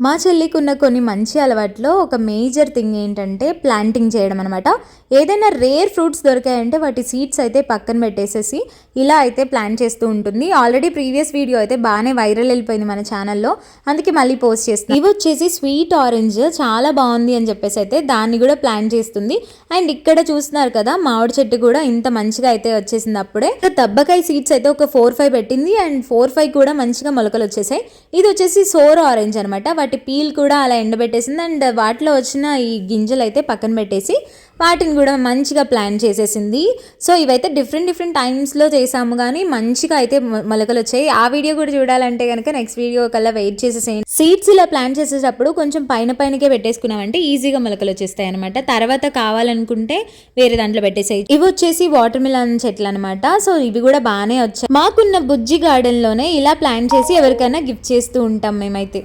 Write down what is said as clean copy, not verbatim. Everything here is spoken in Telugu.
మా చెల్లికున్న కొన్ని మంచి అలవాట్లో ఒక మేజర్ థింగ్ ఏంటంటే ప్లాంటింగ్ చేయడం అనమాట. ఏదైనా రేర్ ఫ్రూట్స్ దొరికాయంటే వాటి సీడ్స్ అయితే పక్కన పెట్టేసేసి ఇలా అయితే ప్లాంట్ చేస్తూ ఉంటుంది. ఆల్రెడీ ప్రీవియస్ వీడియో అయితే బాగానే వైరల్ వెళ్ళిపోయింది మన ఛానల్లో, అందుకే మళ్ళీ పోస్ట్ చేస్తుంది. ఇవి వచ్చేసి స్వీట్ ఆరెంజ్, చాలా బాగుంది అని చెప్పేసి అయితే దాన్ని కూడా ప్లాంట్ చేస్తుంది. అండ్ ఇక్కడ చూస్తున్నారు కదా మామిడి చెట్టు కూడా ఇంత మంచిగా అయితే వచ్చేసింది. అప్పుడే దబ్బకాయ సీడ్స్ అయితే ఒక 4-5 పెట్టింది అండ్ 4-5 కూడా మంచిగా మొలకలు వచ్చేసాయి. ఇది వచ్చేసి సోర్ ఆరెంజ్ అనమాట. వాటి పీల్ కూడా అలా ఎండబెట్టేసింది అండ్ వాటిలో వచ్చిన ఈ గింజలు అయితే పక్కన పెట్టేసి వాటిని కూడా మంచిగా ప్లాన్ చేసేసింది. సో ఇవైతే డిఫరెంట్ టైమ్స్లో చేసాము కానీ మంచిగా అయితే మొలకలు వచ్చాయి. ఆ వీడియో కూడా చూడాలంటే కనుక నెక్స్ట్ వీడియో కల్లా వెయిట్ చేసేసేయండి. సీడ్స్ ఇలా ప్లాన్ చేసేటప్పుడు కొంచెం పైనకే పెట్టేసుకున్నామంటే ఈజీగా మొలకలు వచ్చేస్తాయి అనమాట. తర్వాత కావాలనుకుంటే వేరే దాంట్లో పెట్టేసాయి. ఇవి వచ్చేసి వాటర్ మిలన్ చెట్లు అనమాట. సో ఇవి కూడా బాగానే వచ్చాయి. మాకున్న బుజ్జి గార్డెన్లోనే ఇలా ప్లాన్ చేసి ఎవరికైనా గిఫ్ట్ చేస్తూ ఉంటాం మేమైతే.